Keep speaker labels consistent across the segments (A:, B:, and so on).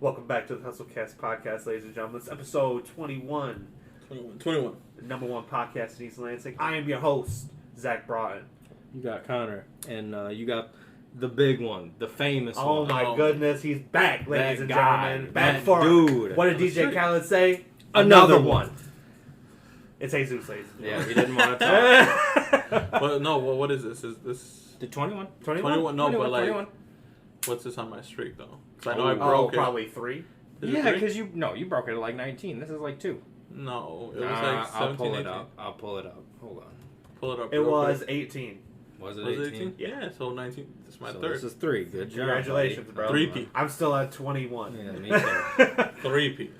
A: Welcome back to the HustleCast podcast, ladies and gentlemen. It's episode 21.
B: 21.
A: The number one podcast in East Lansing. I am your host, Zach Broughton.
C: You got Connor, and you got the big one, the famous one.
A: Oh my goodness, he's back, ladies and gentlemen. Back
C: that
A: for,
C: dude.
A: what did DJ Khaled say?
C: Another one.
A: It's Jesus, ladies and
C: Yeah,
A: gentlemen.
C: he didn't want to talk.
B: But no, what is this? Is this
C: The 21?
B: 21? No,
C: 21,
B: but like,
C: 21.
B: What's this on my streak though? Because I know I broke
A: Oh,
B: it.
A: probably 3.
B: Is it
C: Yeah,
B: 3?
C: because you broke it at like 19. This is like 2.
B: No, it was like 17,
C: I'll pull
B: 18.
C: it up. I'll pull it up. Hold on.
B: Pull it up.
A: It
B: real
A: was
B: quick.
A: 18.
C: Was it
B: Was
C: 18?
B: it 18? Yeah, so 19. This is my
C: So
B: third.
C: this is 3. Good job.
A: Congratulations,
C: buddy.
A: bro.
B: 3-peat.
A: I'm still at 21.
C: Yeah, me too.
B: 3-peat.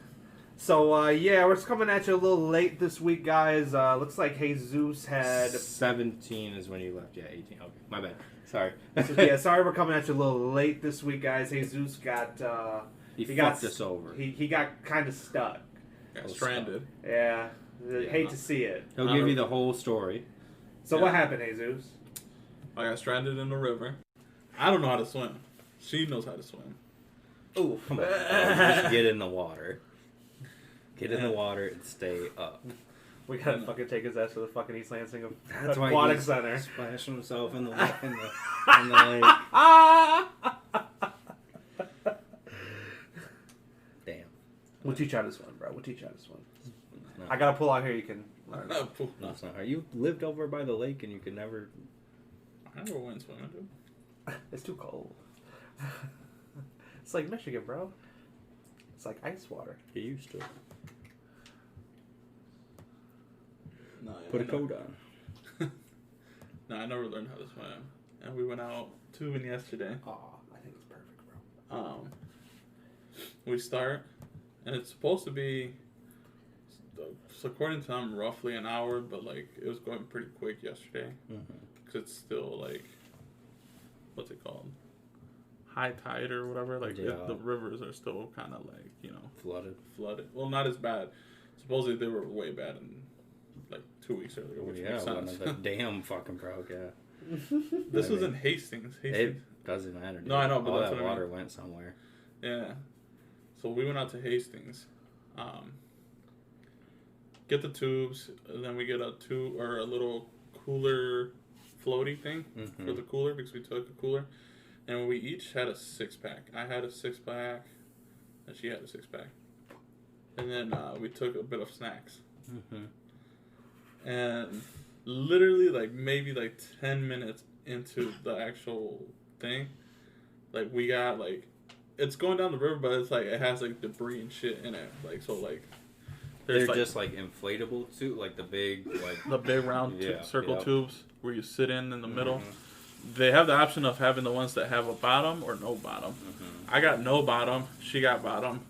A: So, we're coming at you a little late this week, guys. Looks like Jesus had...
C: 17 is when you left. Yeah, 18. Okay, my bad. Sorry.
A: Sorry we're coming at you a little late this week, guys. Jesus got...
C: He
A: got
C: fucked us over.
A: He got kind of stuck.
B: Got stranded.
A: Yeah. Hate to see it.
C: He'll give you the whole story.
A: So
B: Yeah.
A: what happened, Jesus?
B: I got stranded in the river. I don't know how to swim. She knows how to swim.
A: Ooh.
C: Come on, bro. Just get in the water. Get in the water and stay up.
A: We gotta fucking take his ass to the fucking East Lansing
C: That's why
A: Aquatic
C: he's
A: Center.
C: splashing himself in the lake. Damn.
A: We'll teach you how to swim, bro. We'll teach you how to swim.
C: No.
A: I gotta pull out here. You can learn.
C: No, it's not hard. You lived over by the lake and you could never...
B: I never went swimming, dude.
A: It's too cold. It's like Michigan, bro. It's like ice water.
C: Get used to it.
B: No,
C: Put a coat on.
B: No, I never learned how to swim. And we went out tubing yesterday.
A: Oh, I think it's perfect, bro.
B: We start, and it's supposed to be, according to them, roughly an hour, but like it was going pretty quick yesterday because it's still like, what's it called? High tide or whatever. Like the rivers are still kind of like flooded. Well, not as bad. Supposedly they were way bad in like 2 weeks earlier, which makes sense.
C: One of the damn fucking broke. Yeah.
B: This was in Hastings.
C: It doesn't matter. Dude.
B: No, I know, but
C: all
B: that's
C: that
B: what I
C: water
B: mean.
C: went somewhere.
B: Yeah. So we went out to Hastings, get the tubes, and then we get a little cooler floaty thing for the cooler because we took a cooler, and we each had a 6-pack. I had a 6-pack, and she had a 6-pack, and then we took a bit of snacks, and literally like maybe like 10 minutes into the actual thing, like we got like. It's going down the river, but it's like it has like debris and shit in it. Like so, like
C: they're like, just like inflatable too, like the big
B: round circle tubes where you sit in the middle. They have the option of having the ones that have a bottom or no bottom. I got no bottom. She got bottom,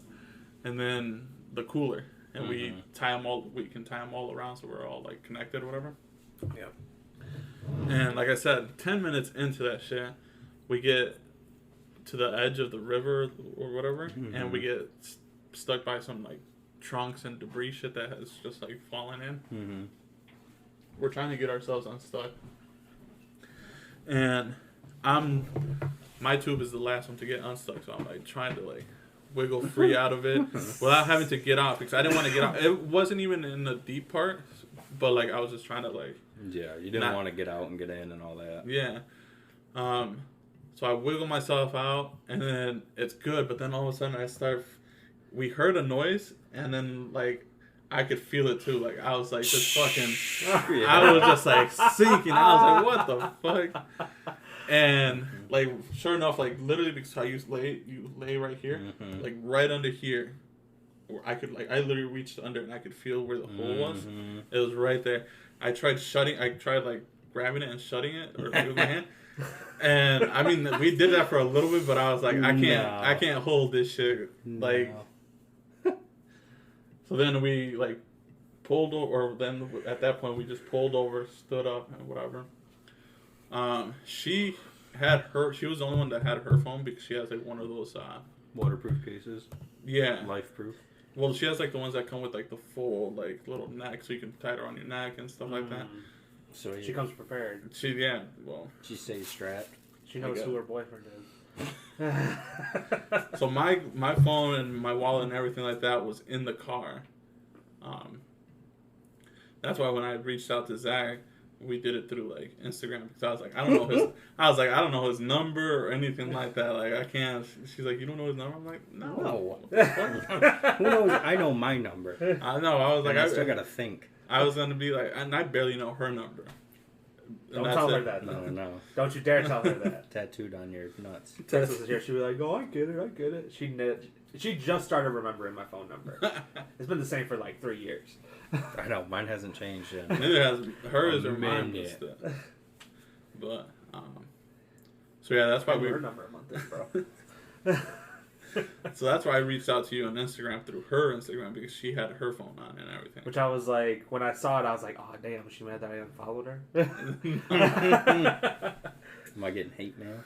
B: and then the cooler, and we tie them all. We can tie them all around so we're all like connected or whatever.
A: Yeah.
B: And like I said, 10 minutes into that shit, we get to the edge of the river or whatever, and we get stuck by some like trunks and debris shit that has just like fallen in. We're trying to get ourselves unstuck, and my tube is the last one to get unstuck, so I'm like trying to like wiggle free out of it without having to get off because I didn't want to get off. It wasn't even in the deep part, but like I was just trying to like
C: you didn't want to get out and get in and all that.
B: Yeah. So I wiggle myself out, and then it's good, but then all of a sudden we heard a noise, and then, like, I could feel it, too. Like, I was, like, just fucking, I was just, like, sinking. I was like, what the fuck? And, like, sure enough, like, literally, because how you lay right here, like, right under here, where I could, like, I literally reached under, and I could feel where the hole was. It was right there. I tried, like, grabbing it and shutting it, or like, with my hand. And I mean, we did that for a little bit, but I was like, I can't hold this shit. Like, so then we like pulled over, or then at that point we just pulled over, stood up, and whatever. She was the only one that had her phone because she has like one of those
C: waterproof cases.
B: Yeah,
C: life proof.
B: Well, she has like the ones that come with like the full like little neck, so you can tie it around your neck and stuff like that.
A: So she comes prepared.
B: She stays
C: strapped.
A: She knows who her boyfriend is.
B: So my phone and my wallet and everything like that was in the car. That's why when I reached out to Zach, we did it through like Instagram because I was like, I don't know his number or anything like that. Like I can't. She's like, you don't know his number? I'm like, no.
C: Who knows? I know my number.
B: I know. I was like,
C: I still gotta think.
B: I was gonna be like, and I barely know her number.
A: Don't tell her that.
C: No.
A: Don't you dare tell her that.
C: Tattooed on your nuts.
A: Texas is here. She'd be like, "Oh, I get it. She just started remembering my phone number. It's been the same for like 3 years.
C: I know. Mine hasn't changed yet.
B: Neither has hers or mine. But so yeah, that's why
A: her number a month is, bro.
B: So that's why I reached out to you on Instagram through her Instagram because she had her phone on and everything.
A: Which I was like, when I saw it, I was like, "Oh damn, is she mad that I unfollowed her?"
C: Am I getting hate mail?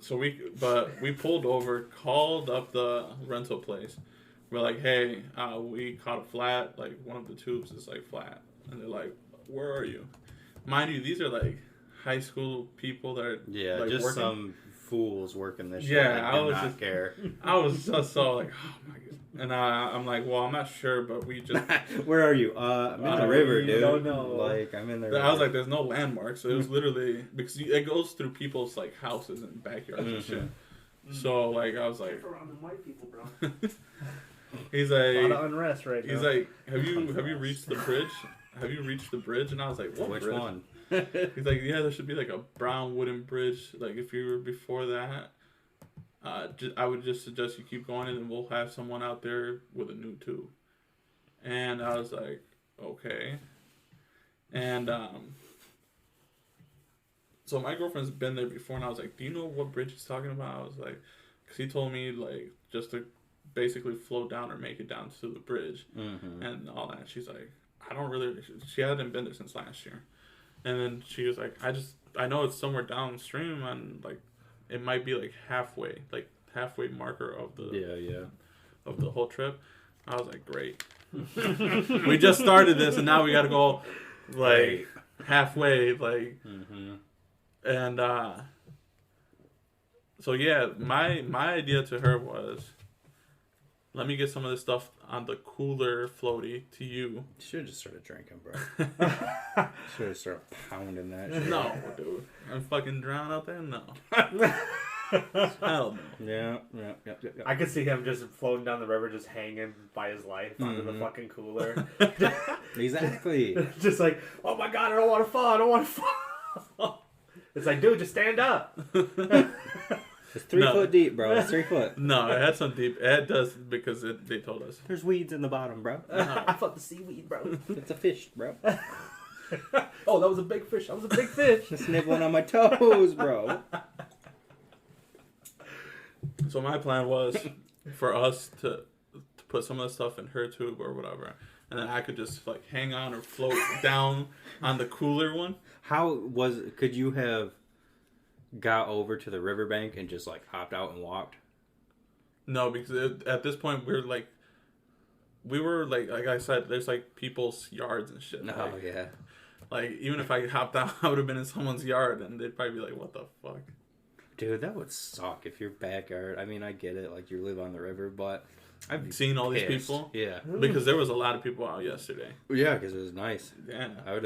B: So we pulled over, called up the rental place. We're like, hey, we caught a flat. Like one of the tubes is like flat, and they're like, where are you? Mind you, these are like high school people that are like,
C: just
B: working.
C: some fools working this shit.
B: Yeah,
C: I was just care.
B: I was just so like, oh my god. And I'm like, well, I'm not sure, but we just.
C: Where are you? I'm in the river, dude.
A: Don't know.
C: Like I'm in the river.
B: I was like, there's no landmarks. So it was literally because it goes through people's like houses and backyards and shit. So like I was like,
A: around the white people, bro.
B: He's like,
A: a lot of unrest right now.
B: He's like, have you reached the bridge? Have you reached the bridge? And I was like, what
C: Which
B: bridge?
C: one?
B: He's like, yeah, there should be like a brown wooden bridge. Like if you were before that, I would just suggest you keep going, and then we'll have someone out there with a new tube. And I was like, okay. And so my girlfriend's been there before, and I was like, do you know what bridge he's talking about? I was like, because he told me like just to basically float down or make it down to the bridge and all that. She's like, I don't really. She hadn't been there since last year, and then she was like, I know it's somewhere downstream, and like it might be like halfway marker of the of the whole trip. I was like, great. We just started this, and now we got to go like halfway, like, and so yeah, my idea to her was, let me get some of this stuff on the cooler floaty to you.
C: You should have just started drinking, bro. Should have started pounding that shit.
B: No, dude. I'm fucking drowned out there? No. Hell no.
C: Yeah.
A: I could see him just floating down the river, just hanging by his life under the fucking cooler.
C: Exactly.
A: Just like, oh my god, I don't want to fall. It's like, dude, just stand up.
C: It's 3 foot deep, bro. It's 3 foot.
B: No, it had some deep. It does because they told us.
C: There's weeds in the bottom, bro.
A: I felt the seaweed, bro.
C: It's a fish, bro.
A: Oh, that was a big fish. That was a big fish.
C: Just nibbling on my toes, bro.
B: So my plan was for us to put some of the stuff in her tube or whatever, and then I could just like hang on or float down on the cooler one.
C: Could you have got over to the riverbank and just like hopped out and walked?
B: No, because at this point we were like I said, there's like people's yards and shit.
C: Oh yeah.
B: Like even if I hopped out, I would have been in someone's yard, and they'd probably be like, "What the fuck?"
C: Dude, that would suck if your backyard. I mean, I get it, like you live on the river, but
B: I've seen all these people.
C: Yeah,
B: because there was a lot of people out yesterday.
C: Yeah, because it was nice.
B: Yeah,
C: I would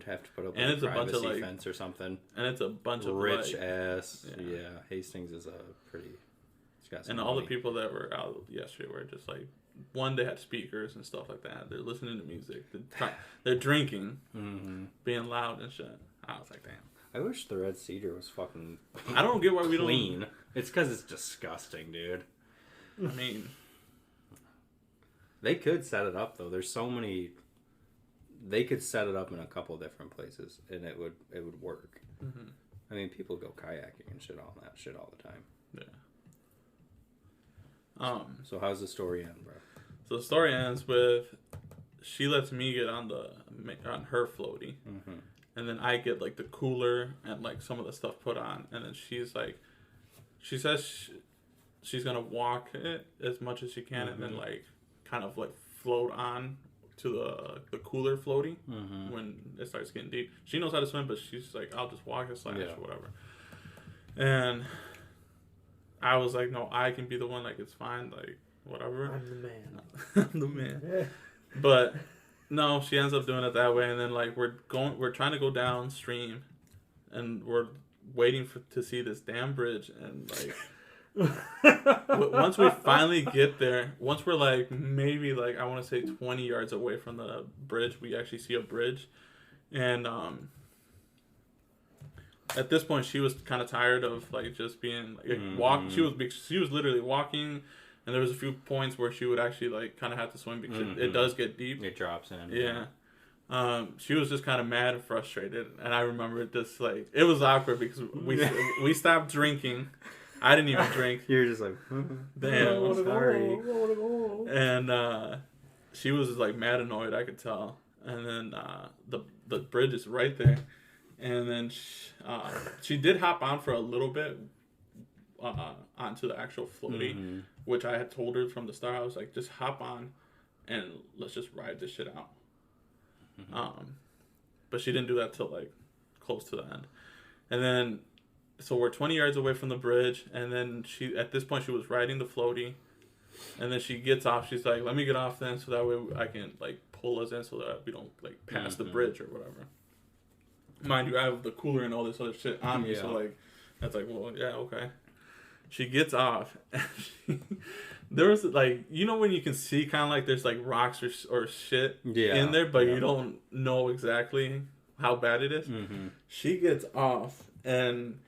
C: have to put up
B: and
C: a
B: it's a bunch of like
C: fence or something.
B: And it's a bunch of
C: rich
B: like,
C: ass. Yeah. Hastings is a pretty. It's got some
B: and
C: money.
B: all the people that were out yesterday were just like, one, they had speakers and stuff like that. They're listening to music. They're drinking, being loud and shit. I was like, damn.
C: I wish the Red Cedar was fucking.
B: I don't get why we don't
C: clean. It's because it's disgusting, dude.
B: I mean,
C: they could set it up though. There's so many. They could set it up in a couple different places, and it would work. I mean, people go kayaking and shit all that shit all the time.
B: Yeah.
C: So how's the story end, bro?
B: So the story ends with she lets me get on her floaty. And then I get, like, the cooler and, like, some of the stuff put on. And then she's, like... She says she's going to walk it as much as she can and then, like, kind of, like, float on to the cooler floaty when it starts getting deep. She knows how to swim, but she's like, I'll just walk it / whatever. And I was like, no, I can be the one. Like, it's fine. Like, whatever.
A: I'm the man.
B: I'm the man. But no, she ends up doing it that way. And then like we're trying to go downstream, and we're waiting to see this damn bridge. And like once we finally get there, once we're like maybe like I want to say 20 yards away from the bridge, we actually see a bridge. And at this point, she was kind of tired of like just being like walk. She was literally walking, and there was a few points where she would actually like kind of have to swim because it does get deep.
C: It drops in.
B: Yeah. She was just kind of mad and frustrated, and I remember this like it was awkward because we stopped drinking. I didn't even drink.
C: You're just like,
B: damn,
C: I'm sorry.
B: And she was like mad annoyed. I could tell. And then the bridge is right there. And then she did hop on for a little bit onto the actual floaty, which I had told her from the start. I was like, just hop on and let's just ride this shit out. But she didn't do that till like close to the end. And then, so we're 20 yards away from the bridge. And then at this point, she was riding the floaty. And then she gets off. She's like, let me get off then so that way I can like pull us in so that we don't like pass the bridge or whatever. Mind you, I have the cooler and all this other shit on me, so like that's like, well, yeah, okay. She gets off. And there was like, you know when you can see kind of like there's like rocks or shit in there, but you don't know exactly how bad it is. She gets off, and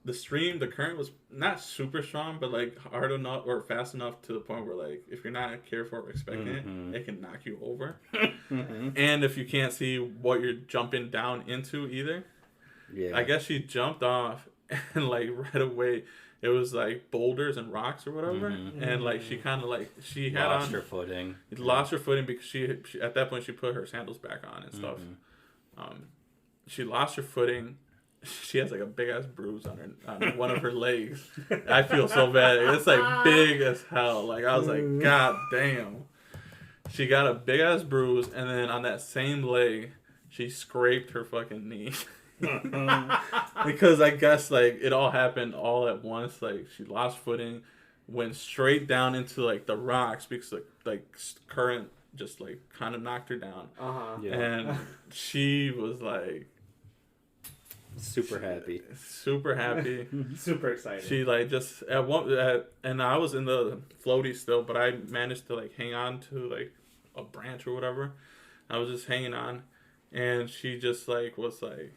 B: the current was not super strong, but like hard enough or fast enough to the point where like if you're not careful or expecting it can knock you over. And if you can't see what you're jumping down into either, I guess she jumped off, and like right away it was like boulders and rocks or whatever, and like she kind of like she had
C: lost her footing.
B: Lost her footing because she at that point she put her sandals back on and stuff. She lost her footing. She has like a big ass bruise on one of her legs. I feel so bad. It's like big as hell. Like I was like, God damn. She got a big ass bruise, and then on that same leg, she scraped her fucking knee. Because I guess like it all happened all at once. Like she lost footing, went straight down into like the rocks because like current just like kind of knocked her down. And she was like.
C: Super happy.
B: Super
A: excited.
B: She like just and I was in the floaty still, but I managed to like hang on to like a branch or whatever. I was just hanging on, and she just like was like,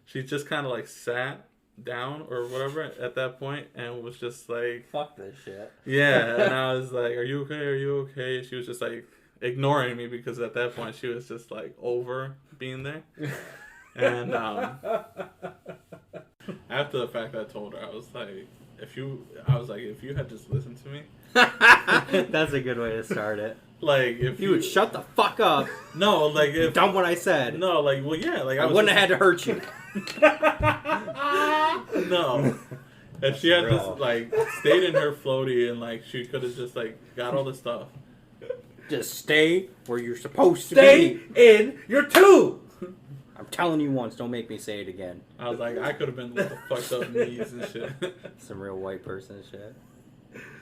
B: she just kind of like sat down or whatever at that point and was just like,
C: fuck this shit.
B: Yeah, and I was like, are you okay? Are you okay? She was just like ignoring me because at that point she was just like over being there. And after the fact, I told her, I was like, if you had just listened to me.
C: That's a good way to start it.
B: Like, if
C: you would shut the fuck up.
B: No, like, if
C: done what I said.
B: No, like, well, yeah, like
C: I wouldn't have had to hurt you.
B: No, if she had just like stayed in her floaty and like she could have just like got all the stuff.
C: Just stay where you're supposed to
A: be. Stay in your tube.
C: I'm telling you once, don't make me say it again.
B: I was like, I could have been with the fucked up knees and shit.
C: Some real white person shit.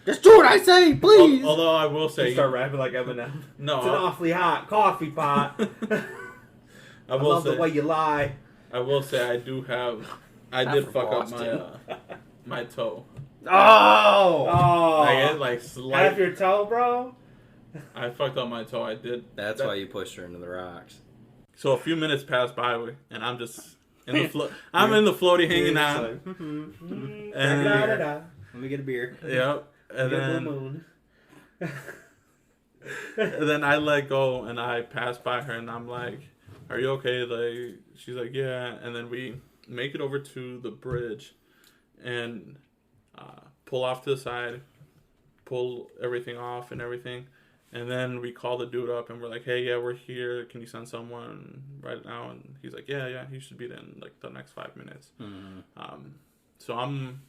C: Just do what I say, please.
B: Although I will say,
A: you start rapping like Eminem.
B: No,
A: it's an awfully hot coffee pot. I love the way you lie.
B: I will say I did fuck Boston. Up my toe.
A: Oh!
B: I get like slight.
A: Half your toe, bro.
B: I fucked up my toe. I did.
C: That's why you pushed her into the rocks.
B: So a few minutes passed by, and I'm just in the I'm in the floaty hanging out.
C: Like,
B: and
C: let me get a beer.
B: Yep. And then I let go, and I passed by her, and I'm like, "Are you okay?" Like she's like, "Yeah." And then we make it over to the bridge, and pull off to the side, pull everything off and everything. And then we call the dude up and we're like, hey, yeah, we're here. Can you send someone right now? And he's like, yeah, he should be there in like the next 5 minutes. So I'm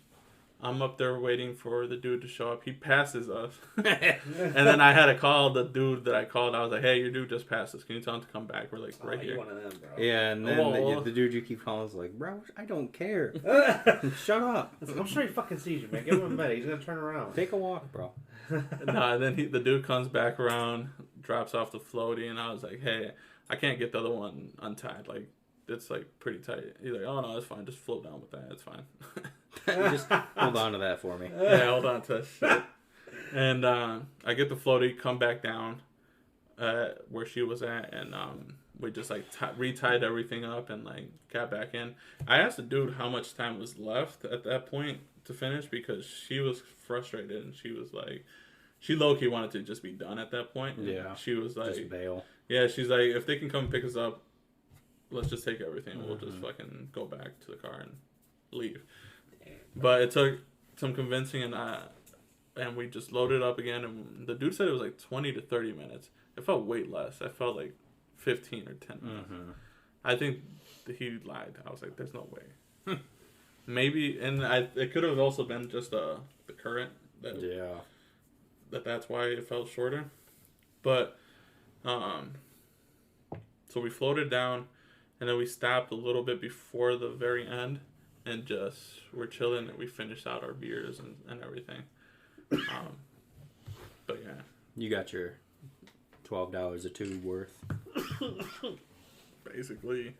B: I'm up there waiting for the dude to show up. He passes us. And then I had to call the dude that I called. I was like, hey, your dude just passed us. Can you tell him to come back? We're like, right here.
A: One of them, bro.
C: Yeah, and then the dude you keep calling is like, bro, I don't care. Shut up.
A: I'm sure he fucking sees you, man. Give him a minute. He's gonna turn around.
C: Take a walk, bro.
B: No, and then the dude comes back around, drops off the floaty, and I was like, hey, I can't get the other one untied. Like, it's like pretty tight. He's like, oh no, it's fine. Just float down with that. It's fine.
C: Just hold on to that for me.
B: Yeah, hold on to that shit. And I get the floaty, come back down where she was at, and we just like retied everything up and like got back in. I asked the dude how much time was left at that point to finish because she was frustrated and she was like, she low-key wanted to just be done at that point.
C: Yeah.
B: She was like,
C: just bail.
B: Yeah, she's like, if they can come pick us up, let's just take everything. We'll just fucking go back to the car and leave. But it took some convincing, and we just loaded up again. And the dude said it was like 20 to 30 minutes. It felt way less. I felt like 15 or 10 minutes. Mm-hmm. I think he lied. I was like, there's no way. Maybe, and it could have also been just the current. That's why it felt shorter. But, so we floated down, and then we stopped a little bit before the very end. And just, we're chilling, and we finished out our beers and everything. But yeah.
C: You got your $12 a tube worth.
B: Basically.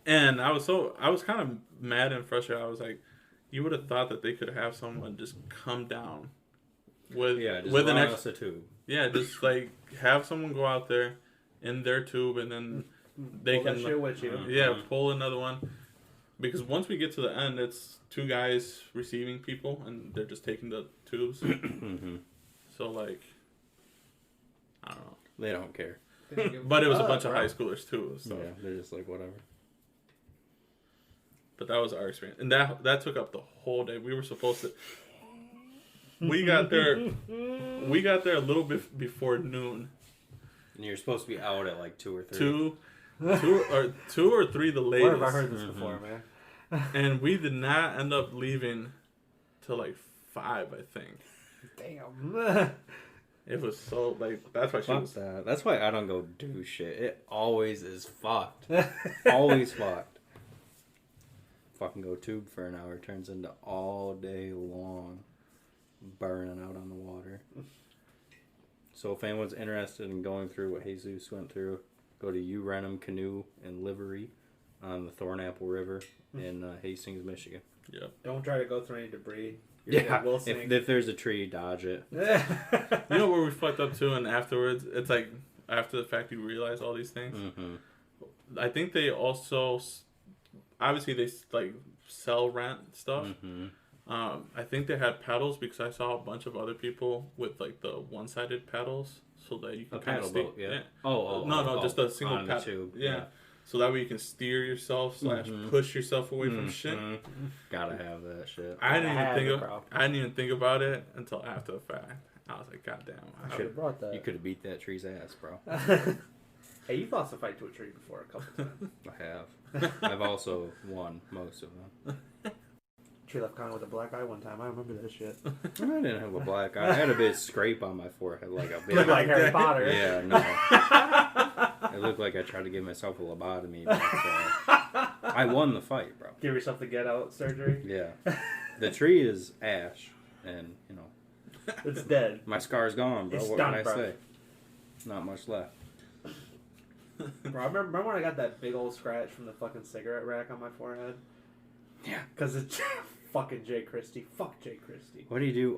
B: And I was kind of mad and frustrated. I was like, you would have thought that they could have someone just come down with an extra
C: tube.
B: Yeah, just like have someone go out there in their tube, and then they
A: pull
B: can
A: that shit with you.
B: pull another one. Because once we get to the end, it's two guys receiving people, and they're just taking the tubes. Mm-hmm. So, like, I don't know.
C: They don't care.
B: But it was a bunch of high schoolers, too. So.
C: Yeah, they're just like, whatever.
B: But that was our experience. And that took up the whole day. We were supposed to... We got there a little bit before noon.
C: And you're supposed to be out at like 2 or 3.
B: Two or three the latest.
A: Where have I heard this before, man?
B: And we did not end up leaving till like 5, I think.
A: Damn.
B: It was so like that's why she was.
C: That. That's why I don't go do shit. It always is fucked. Always fucked. Fucking go tube for an hour turns into all day long burning out on the water. So if anyone's interested in going through what Jesus went through, go to Urenum Canoe and Livery on the Thornapple River in Hastings, Michigan.
B: Yeah.
A: Don't try to go through any debris.
C: If there's a tree, dodge it.
B: You know where we fucked up too, and afterwards, it's like after the fact you realize all these things. Mm-hmm. I think they also, obviously they like sell rent stuff. Mm-hmm. I think they had paddles because I saw a bunch of other people with like the one-sided paddles, so that you can kind of
C: paddle boat. Yeah.
B: Just a single paddle tube. Yeah. So that way you can steer yourself / push yourself away from shit.
C: Gotta have that shit.
B: I didn't even think about it until after the fact. I was like, God damn.
A: I should have brought that.
C: You could have beat that tree's ass, bro.
A: Hey, you've lost a fight to a tree before a couple times.
C: I have. I've also won most of them.
A: Tree left Connor with a black eye one time. I remember that shit.
C: I didn't have a black eye. I had a big scrape on my forehead, like a big.
A: Looked like Harry Potter.
C: Yeah, no. It looked like I tried to give myself a lobotomy, but I won the fight, bro.
A: Give yourself the get out surgery.
C: Yeah. The tree is ash, and you know,
A: it's dead.
C: My scar's gone, bro. What can I say? Not much left.
A: Bro, remember when I got that big old scratch from the fucking cigarette rack on my forehead?
C: Yeah.
A: Because it's fucking Jay Christie. Fuck Jay Christie.
C: What did he do?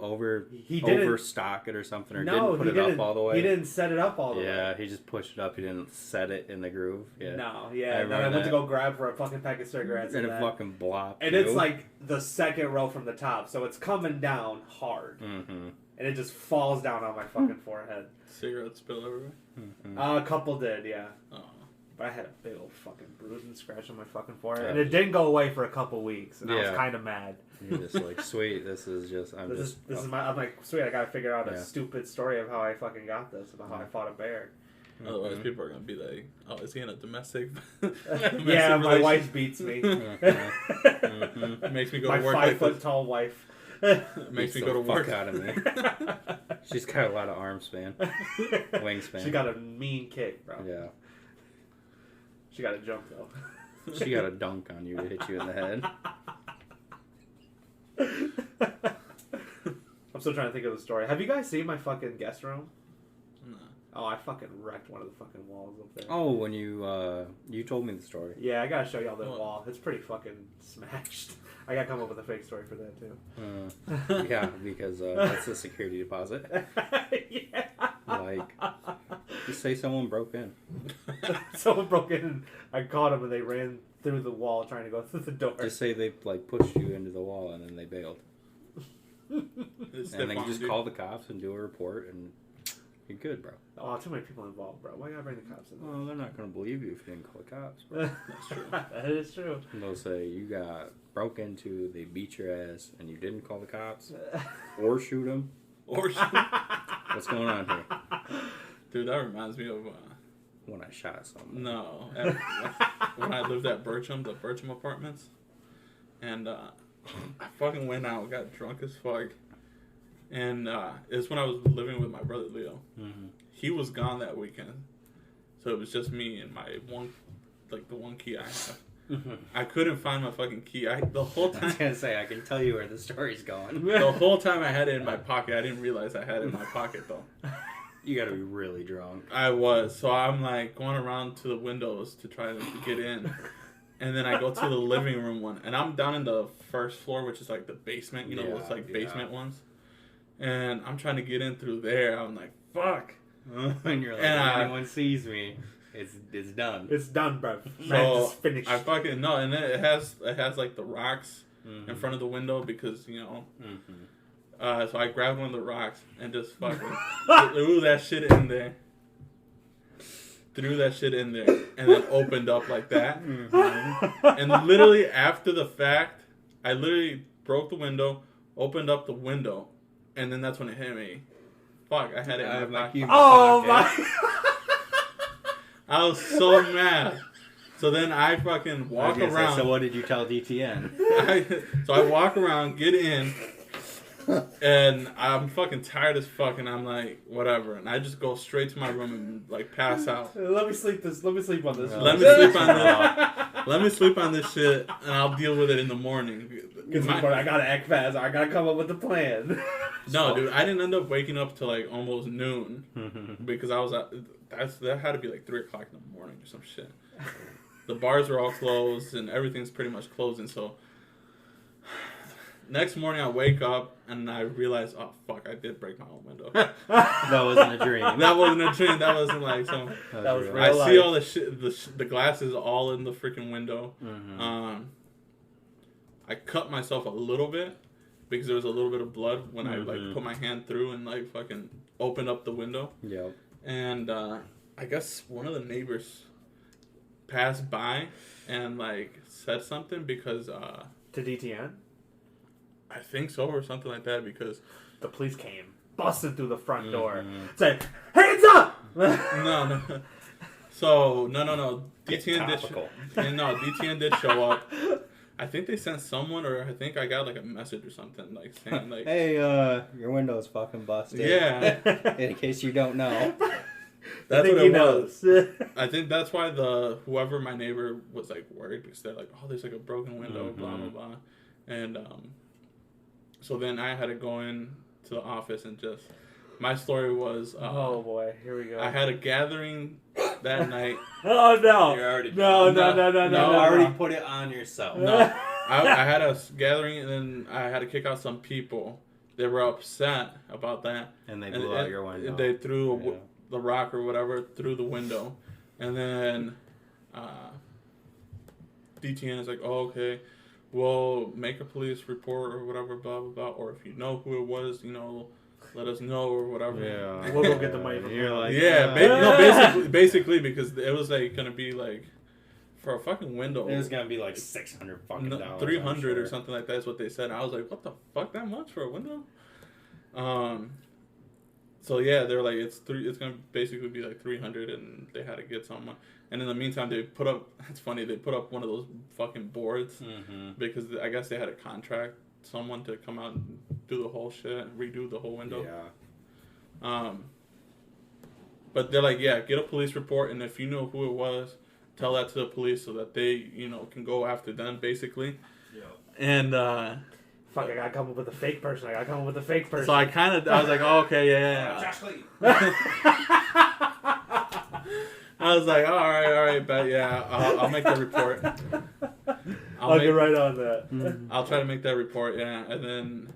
A: He didn't
C: overstock it or something? Or didn't put it up all the way?
A: He didn't set it up all the way.
C: Yeah, he just pushed it up. He didn't set it in the groove. Yeah.
A: No, yeah. And then I went to go grab for a fucking pack of cigarettes.
C: And it fucking blopped.
A: And it's like the second row from the top. So it's coming down hard. Mm-hmm. And it just falls down on my fucking forehead.
B: Cigarettes spill everywhere?
A: Mm-hmm. A couple did, yeah. Oh. But I had a big old fucking bruise and scratch on my fucking forehead. And it didn't go away for a couple weeks. And I was kind of mad.
C: You're just like, sweet, this is just... I'm
A: like, sweet, I gotta figure out a stupid story of how I fucking got this, about how I fought a bear.
B: Otherwise, people are gonna be like, "Oh, is he in a domestic?"
A: Yeah, my wife beats me.
B: Makes me go
A: my
B: to work.
A: My 5 foot tall wife.
B: Makes me go to work.
C: Out of me. She's got a lot of arm span, wingspan.
A: She got a mean kick, bro.
C: Yeah.
A: She got a jump though.
C: She got a dunk on you to hit you in the head.
A: I'm still trying to think of the story. Have you guys seen my fucking guest room?
B: No.
A: Oh, I fucking wrecked one of the fucking walls up there.
C: Oh, when you told me the story.
A: Yeah, I gotta show y'all that wall. It's pretty fucking smashed. I gotta come up with a fake story for that too.
C: Yeah, because that's the security deposit.
A: Yeah.
C: Like, just say someone broke in.
A: Someone broke in and I caught them and they ran through the wall trying to go through the door.
C: Just say they like pushed you into the wall and then they bailed. And then you just call the cops and do a report and you're good, bro.
A: Oh, too many people involved, bro. Why you gotta bring the cops in?
C: Well, they're not gonna believe you if you didn't call the cops, bro.
B: That's true.
A: That is true.
C: And they'll say you got broke into, they beat your ass, and you didn't call the cops or shoot them.
B: Or shoot.
C: What's going on here?
B: Dude, that reminds me of
C: when I shot someone.
B: No, when I lived at the Bircham Apartments, and I fucking went out, got drunk as fuck, and it's when I was living with my brother Leo.
C: Mm-hmm.
B: He was gone that weekend, so it was just me and my the one key I have.
C: Mm-hmm.
B: I couldn't find my fucking key. The whole time.
C: I was gonna say I can tell you where the story's going.
B: The whole time I had it in my pocket. I didn't realize I had it in my pocket though.
C: You gotta be really drunk.
B: I was. So I'm like going around to the windows to try to get in. And then I go to the living room one. And I'm down in the first floor, which is like the basement. You know, those like basement ones. And I'm trying to get in through there. I'm like, fuck.
C: And you're like, if anyone sees me, it's done.
A: It's done, bro.
B: So
A: it's finished.
B: I fucking no, and then it has like the rocks in front of the window because you know. Mm-hmm. So I grabbed one of the rocks and just fucking threw that shit in there. Threw that shit in there and then opened up like that. Mm-hmm. And literally after the fact, I literally broke the window, opened up the window, and then that's when it hit me. Fuck, I had it in my pocket.
A: Oh my!
B: I was so mad. So then I fucking walk around.
C: So what did you tell DTN?
B: So I walk around, get in, and I'm fucking tired as fuck, and I'm like, whatever. And I just go straight to my room and like pass out.
A: Let me sleep on this.
B: Let me sleep on this. Let me sleep on this shit, and I'll deal with it in the morning.
A: I gotta act fast. I gotta come up with a plan.
B: No, dude, I didn't end up waking up till like almost noon because I was that had to be like 3 o'clock in the morning or some shit. The bars are all closed and everything's pretty much closing. So next morning I wake up and I realize, oh fuck, I did break my own window.
C: That wasn't a dream.
B: That wasn't a dream. That wasn't like some.
A: That was real
B: I
A: life.
B: see all the shit. The glasses all in the freaking window. Mm-hmm. I cut myself a little bit because there was a little bit of blood when I like put my hand through and like fucking opened up the window.
C: Yep.
B: And I guess one of the neighbors passed by and like said something because
A: to DTN.
B: I think so or something like that because
A: the police came busting through the front door, said, "Hands up!"
B: No. So no. DTN did show up. I think they sent someone, or I think I got like a message or something like saying like,
C: "Hey, your window's fucking busted."
B: Yeah.
C: In case you don't know.
B: That's what it was. I think that's why whoever my neighbor was like worried because they're like, oh, there's like a broken window, blah blah blah, and so then I had to go in to the office and just. My story was.
A: Oh boy, here we go.
B: I had a gathering that night.
A: Oh no!
C: You're already
A: No.
C: Already put it on yourself.
B: No, I had a gathering and then I had to kick out some people. They were upset about that,
C: and they blew out your window.
B: They threw the rock or whatever through the window, and then DTN is like, "Oh, okay, we'll make a police report or whatever, blah blah blah. Or if you know who it was, you know." Let us know or whatever.
A: Yeah, we'll go get the money.
C: You're like,
B: basically because it was like gonna be like for a fucking window.
C: It was gonna be like $600 fucking dollars.
B: 300 or something like that is what they said. I was like, what the fuck, that much for a window? So yeah, they're like, it's gonna basically be like 300, and they had to get someone. And in the meantime, they put up. It's funny, they put up one of those fucking boards because I guess they had to contract someone to come out and do the whole shit, redo the whole window.
C: Yeah.
B: But they're like, yeah, get a police report, and if you know who it was, tell that to the police so that they, can go after them, basically.
C: Yeah.
B: And,
A: fuck, I gotta come up with a fake person.
B: So I was like, oh, okay, yeah. I was like, all right, but yeah, I'll make the report.
A: I'll get right on that.
B: I'll try to make that report, yeah, and then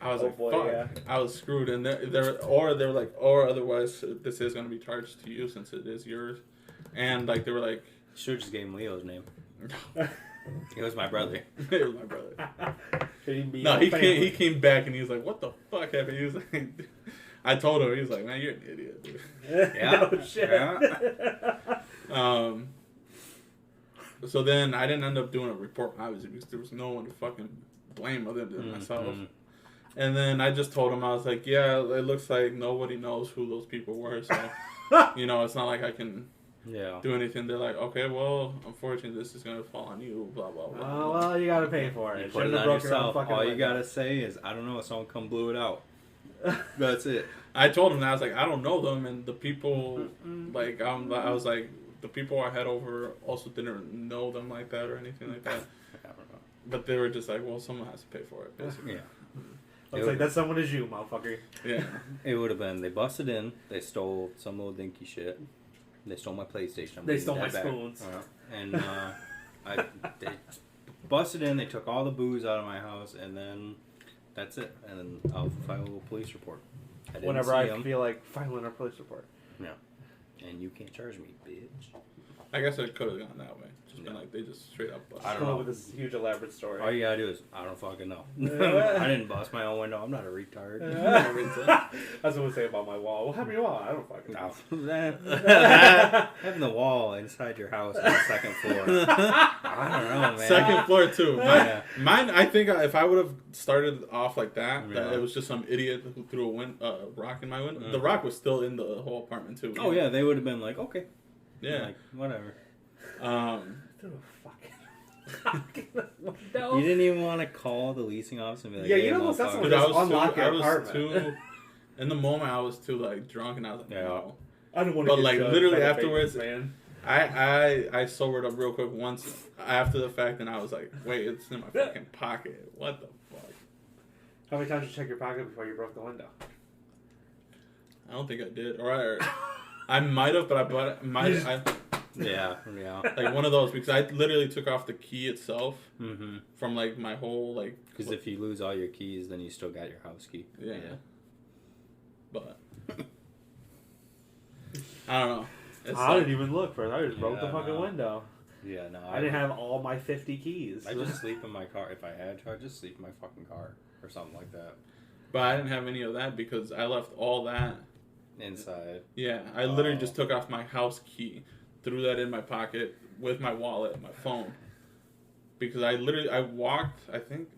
B: I was fuck, yeah. I was screwed, and they're like, or otherwise this is gonna be charged to you since it is yours, and like they were like,
C: should just gave him Leo's name. It was my brother.
B: It was my brother. No, he came back and he was like, what the fuck happened? He was like, I told him, he was like, man, you're an idiot, dude.
C: Yeah.
A: No shit.
B: Yeah. So then I didn't end up doing a report, obviously, because there was no one to fucking blame other than myself. And then I just told him, I was like, yeah, it looks like nobody knows who those people were, so, it's not like I can do anything. They're like, okay, well, unfortunately, this is going to fall on you, blah, blah, blah.
A: Oh, well, you got to pay for it.
C: You put it on yourself. All you got to say is, I don't know, someone come blew it out. That's it.
B: I told him that. I was like, I don't know them, and the people, like, I was like, the people I had over also didn't know them like that or anything like that.
C: I don't know.
B: But they were just like, well, someone has to pay for it, basically.
C: Yeah.
A: Looks like that someone is you, motherfucker.
B: Yeah.
C: It would have been, they busted in, they stole some little dinky shit. They stole my PlayStation.
A: They stole my spoons.
C: And they busted in, they took all the booze out of my house, and then that's it. And then I'll file a police report.
A: Whenever I feel like filing a police report.
C: Yeah. And you can't charge me, bitch.
B: I guess it could have gone that way. Just been like, they just straight up busted.
C: I don't know.
A: With this huge elaborate story.
C: All you gotta do is, I don't fucking know. I didn't bust my own window. I'm not a retard.
A: That's what I say about my wall. What happened to your wall? I don't fucking
C: know. Having the wall inside your house on the second floor. I don't know, man.
B: Second floor, too. Mine, I think if I would have started off like that it was just some idiot who threw a rock in my window. The rock was still in the whole apartment, too.
C: Oh, yeah. They would have been like, okay.
B: Yeah.
C: Like, whatever.
A: No.
C: You didn't even want to call the leasing office and be like,
A: yeah,
C: hey,
A: you know what's that's
B: Dude, unlock your apartment. In the moment, I was too like drunk, and I was like, no.
A: I don't want to.
B: But like literally afterwards,
A: man.
B: I sobered up real quick once after the fact, and I was like, wait, it's in my fucking pocket. What the fuck?
A: How many times did you check your pocket before you broke the window?
B: I don't think I did, or I might have, but
C: Yeah.
B: Like one of those, because I literally took off the key itself from like my whole like.
C: Because if you lose all your keys, then you still got your house key.
B: Yeah. But I don't know.
A: I didn't even look first. I just broke the fucking window.
C: Yeah, no.
A: I didn't have all my 50 keys.
C: I just sleep in my car. If I had to, I'd just sleep in my fucking car or something like that.
B: But I didn't have any of that because I left all that
C: inside.
B: Yeah, I literally just took off my house key, threw that in my pocket with my wallet and my phone. Because I walked, I think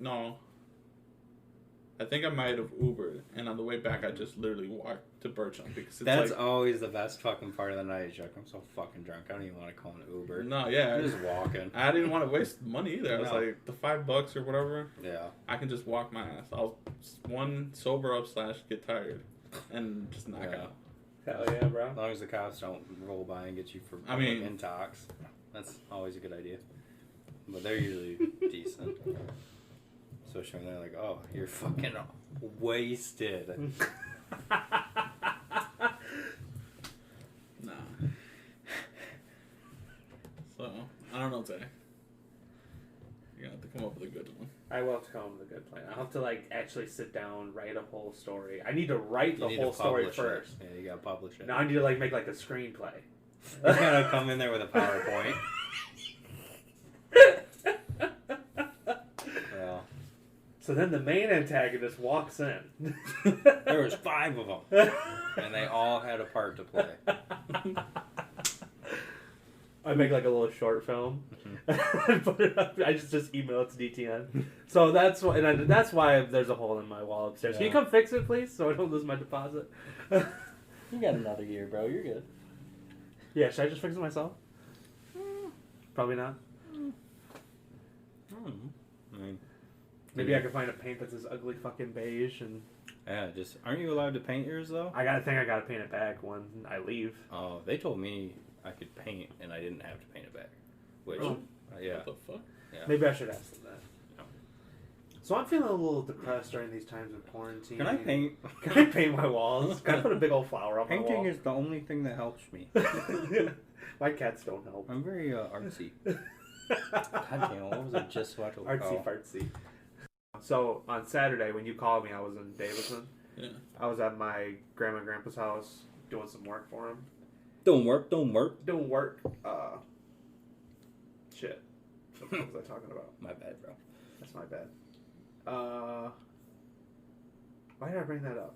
B: I might have Ubered, and on the way back I just literally walked to Bircham because
C: that's like, always the best fucking part of the night. Is like, I'm so fucking drunk, I don't even want to call an Uber.
B: No, yeah,
C: I'm just walking.
B: I didn't want to waste money either. I was like, the $5 or whatever.
C: Yeah,
B: I can just walk my ass. I'll sober up / get tired, and just knock out.
A: Hell yeah, bro.
C: As long as the cops don't roll by and get you for intox, that's always a good idea. But they're usually decent. Especially when they're like, oh, you're fucking wasted.
B: Nah. So, I don't know, Tay. You're going to have to come up with a good one.
A: I will have to come up with a good plan. I'll have to, actually sit down, write a whole story. I need to write the whole story first.
C: Yeah, you got to publish it.
A: Now I need to, make, a screenplay.
C: You got to come in there with a PowerPoint.
A: So then the main antagonist walks in.
C: There was 5 of them. And they all had a part to play.
A: I make a little short film. Put it up. I just email it to DTN. So that's why, that's why there's a hole in my wall upstairs. Yeah. Can you come fix it, please, so I don't lose my deposit?
C: You got another year, bro. You're good.
A: Yeah, should I just fix it myself? Probably not.
C: I mean,
A: Maybe I can find a paint that's this ugly fucking beige and...
C: Yeah, just... Aren't you allowed to paint yours, though?
A: I gotta paint it back when I leave.
C: Oh, they told me I could paint and I didn't have to paint it back. Which, yeah.
B: What the fuck?
C: Yeah.
A: Maybe I should ask them that.
C: No.
A: So I'm feeling a little depressed during these times of quarantine.
C: Can I paint?
A: Can I paint my walls? Can I put a big old flower on my wall?
C: Painting is the only thing that helps me.
A: My cats don't help.
C: I'm very artsy. God damn, what was I just about to call?
A: Artsy fartsy. So on Saturday when you called me, I was in Davidson.
B: Yeah.
A: I was at my grandma and grandpa's house doing some work for them.
C: Don't work.
A: Doing work. Shit. What the fuck was I talking about?
C: My bad, bro.
A: That's my bad. Why did I bring that up?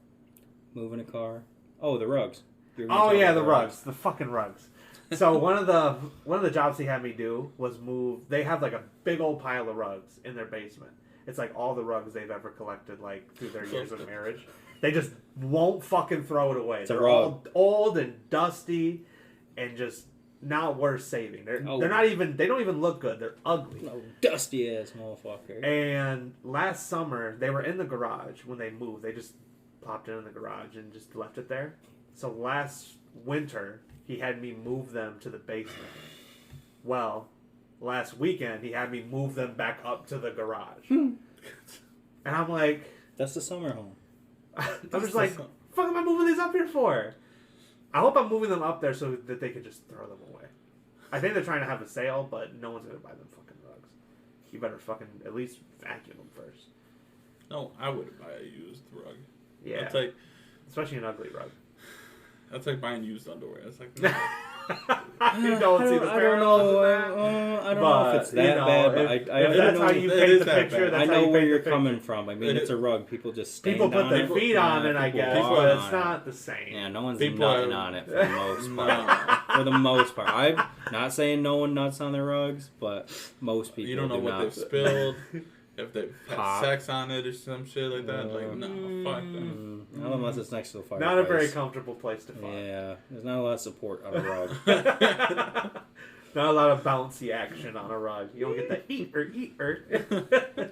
C: Moving a car. Oh, the rugs.
A: Oh yeah, the rugs. The fucking rugs. So one of the jobs he had me do was move. They have like a big old pile of rugs in their basement. It's like all the rugs they've ever collected, like through their years of marriage. They just won't fucking throw it away. They're all old and dusty, and just not worth saving. They're not even. They don't even look good. They're ugly.
C: No, dusty ass motherfucker.
A: And last summer they were in the garage when they moved. They just plopped it in the garage and just left it there. So last winter he had me move them to the basement. Well, last weekend he had me move them back up to the garage. And I'm like,
C: that's the summer home.
A: I'm just like, fuck am I moving these up here for? I hope I'm moving them up there so that they can just throw them away. I think they're trying to have a sale, but no one's gonna buy them fucking rugs. You better fucking at least vacuum them first.
B: No, I would buy a used rug.
A: Yeah.
B: That's like,
A: especially an ugly rug.
B: That's like buying used underwear. It's like,
A: you don't see the parallels.
C: I don't know if it's that bad, but
A: if that's how you paint the picture,
C: I know where you're coming from. I mean, it's a rug. People just stand
A: People put
C: on
A: their
C: it.
A: feet on it, I guess, but it's not the same.
C: Yeah, no one's nutting on it for the most part. For the most part. I'm not saying no one nuts on their rugs, but most people
B: you don't know what they've spilled. If they've had sex on it or some shit like that, like, no, fuck them.
C: Not unless it's next to the fireplace.
A: Not a very comfortable place to fuck.
C: Yeah, there's not a lot of support on a rug.
A: Not a lot of bouncy action on a rug. You don't get the eat-er.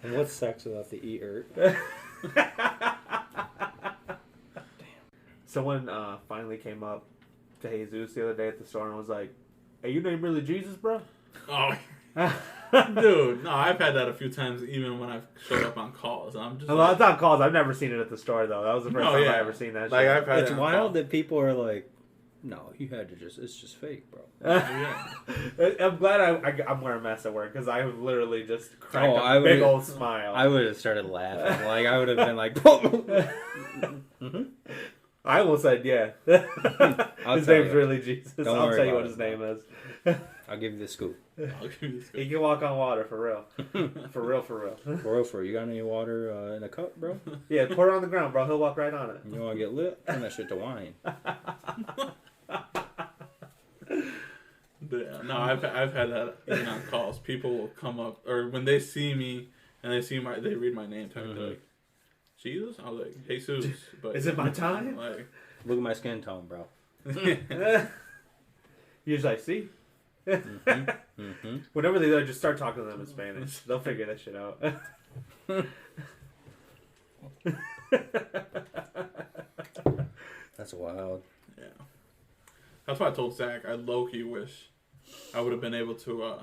C: And what's sex without the eater?
A: Someone finally came up to Jesus the other day at the store and was like, "Hey, you name really Jesus, bro?"
B: Oh, dude, no, I've had that a few times, even when I've showed up on calls. I'm just.
A: Well, it's not calls. I've never seen it at the store though. That was the first time I ever seen that.
B: Like,
A: shit.
B: I've had.
C: It's wild that people are like, "No, you had to just. It's just fake, bro."
A: I'm glad I'm wearing a mask at work because I would literally just cracked a big old smile.
C: I would have started laughing. Like I would have been like, mm-hmm.
A: I almost said yeah. His name's really Jesus. I'll tell you what his name is.
C: I'll give you the scoop.
A: He can walk on water for real. For real.
C: For real. You got any water in a cup, bro?
A: Yeah, pour it on the ground, bro. He'll walk right on it.
C: You want to get lit? Turn that shit to wine.
B: No, I've had that even on calls. People will come up, or when they see me and they read my name tag, they're like, Jesus? I was like, Jesus. But
A: is it my time?
B: Like,
C: look at my skin tone, bro.
A: Usually I see. Whenever they just start talking to them in Spanish, they'll figure that shit out.
C: That's wild.
B: Yeah. That's why I told Zach I low-key wish I would have been able to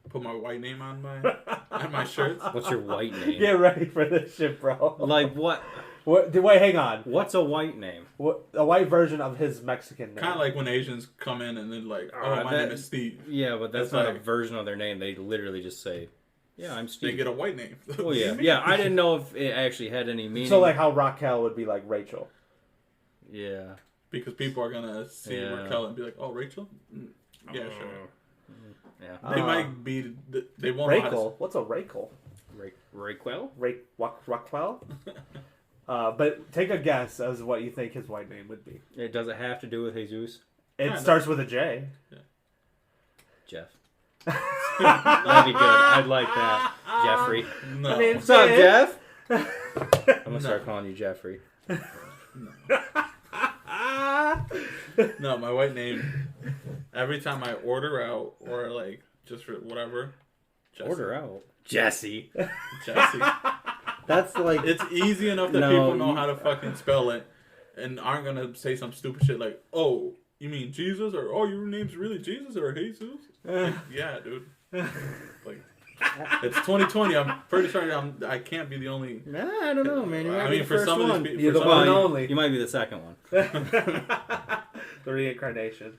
B: put my white name on my shirts.
C: What's your white name?
A: Get ready for this shit, bro.
C: Like what?
A: Wait, hang on.
C: What's a white name?
A: A white version of his Mexican name.
B: Kind of like when Asians come in and then like, oh, my name is Steve.
C: Yeah, but that's not like a version of their name. They literally just say, yeah, I'm Steve.
B: They get a white name.
C: Oh, yeah. Yeah, I didn't know if it actually had any meaning.
A: So like how Raquel would be like Rachel.
C: Yeah.
B: Because people are going to see Raquel and be like, oh, Rachel? Yeah, sure.
C: Yeah.
B: They might be, they won't
A: Raquel? What's a Raquel?
C: Raquel?
A: Raquel? But take a guess as what you think his white name would be.
C: Does it have to do with Jesus?
A: It starts with a J.
B: Yeah.
C: Jeff. That'd be good. I'd like that. Jeffrey.
B: No.
C: What's up, Jeff? I'm going to start calling you Jeffrey.
B: No, my white name, every time I order out or like just for whatever.
C: Order out? Jesse.
B: Jesse.
C: That's like
B: It's easy enough that
C: No,
B: people know
C: you-
B: how to fucking spell it and aren't gonna say some stupid shit like, oh, you mean Jesus? Or, oh, your name's really Jesus or Jesus? Like, yeah, dude. Like, it's 2020. I'm pretty sure I can't be the only...
C: Nah, I don't know, man. You might
B: I
C: be
B: mean,
C: the
B: for
C: first
B: some of
C: one.
B: these people...
A: You're the one and only.
C: You might be the second one.
A: The reincarnation.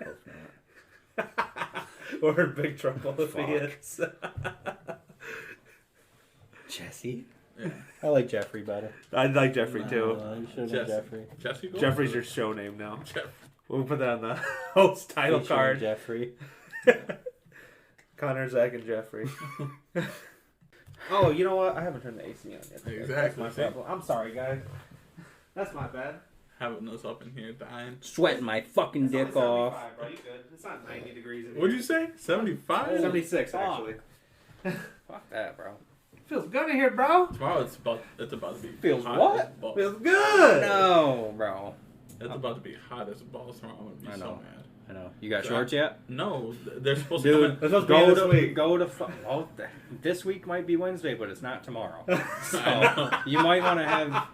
C: Hope not.
A: We're in big trouble if he is.
C: Jesse.
B: Yeah.
C: I like Jeffrey better.
A: I like Jeffrey too.
C: You should
B: Jess-
C: have Jeffrey.
B: Jesse Gold?
A: Jeffrey's your show name now.
B: Jeff.
A: We'll put that on the host title
C: Featuring
A: card.
C: Jeffrey.
A: Connor, Zach, and Jeffrey. Oh, you know what? I haven't turned the AC on yet.
B: Exactly.
A: That's my problem. I'm sorry, guys. That's my bad.
B: Having us up in here dying.
C: Sweating my fucking
A: It's only
C: dick off.
A: 75, bro. You good? It's not 90 degrees in here.
B: What'd you say? 75?
A: 76,
C: Fuck.
A: actually.
C: Fuck that, bro.
A: Feels good in here, bro.
B: Tomorrow it's about to be
C: Feels
B: hot
C: what?
B: as balls.
A: Feels good.
C: No, bro.
B: It's about to be hot as balls tomorrow. I'm gonna be
C: I
B: so
C: know.
B: mad.
C: I know. You got shorts yet?
B: No, they're supposed
C: Dude,
B: to come
A: They're supposed to be
C: go
A: this
C: to
A: week.
C: go to. Well, this week might be Wednesday, but it's not tomorrow. So
B: I know.
C: you might want to have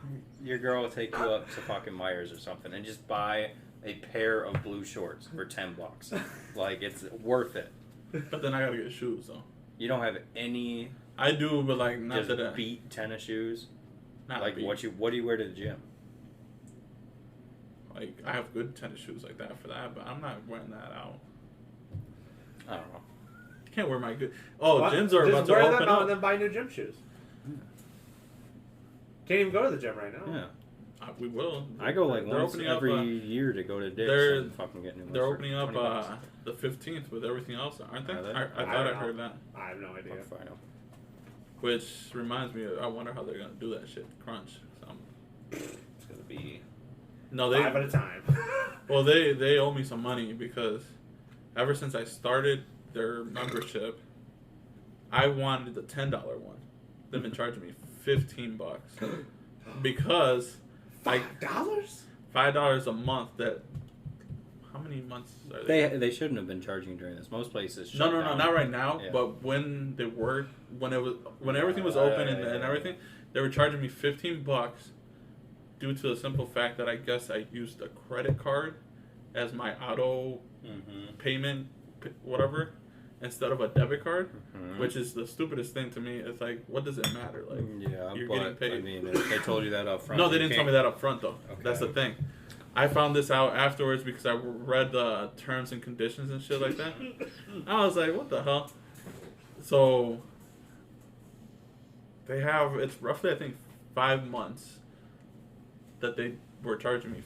C: your girl take you up to fucking Myers or something and just buy a pair of blue shorts for $10. Like it's worth it.
B: in. But then I gotta get shoes though.
C: You don't have any
B: I do, but like not
C: just
B: that I,
C: beat tennis shoes.
B: not
C: Like
B: beat.
C: what do you wear to the gym?
B: Like I have good tennis shoes like that for that, but I'm not wearing that out.
C: I don't know.
B: Can't wear my good. Oh,
A: What?
B: gyms are
A: Just
B: about to
A: wear
B: open
A: them out
B: up.
A: and then buy new gym shoes. Can't even go to the gym right now.
C: Yeah,
B: We will.
C: I go like
B: They're
C: once
B: opening up,
C: every year to go to Dick's
B: they're-
C: and fucking get new ones.
B: They're
C: for
B: opening up
C: 20 bucks.
B: the 15th with everything else, aren't they?
C: Are they?
B: I
A: I
B: thought I
A: don't know.
B: heard that.
A: I have no idea.
C: Fuck if I know.
B: Which reminds me, I wonder how they're gonna do that shit. Crunch.
C: It's gonna be.
B: No,
A: 5 at a time.
B: Well, they owe me some money because ever since I started their membership, I wanted the $10 one. They've been charging me $15 because $5 a month. That how many months are
C: They shouldn't have been charging during this. Most places.
B: No,
C: shut down.
B: not right now.
C: Yeah.
B: But when they were, when everything was open and everything, they were charging me $15 due to the simple fact that I guess I used a credit card as my auto payment, whatever, instead of a debit card, which is the stupidest thing to me. It's like, what does it matter? Like,
C: Yeah,
B: you're
C: but
B: getting paid.
C: I mean, if they told you that up front.
B: No, they
C: you
B: didn't tell
C: can't-
B: me that up front though.
C: Okay.
B: That's the thing. I found this out afterwards because I read the terms and conditions and shit like that. I was like, what the hell? So they have, it's roughly I think 5 months that they were charging me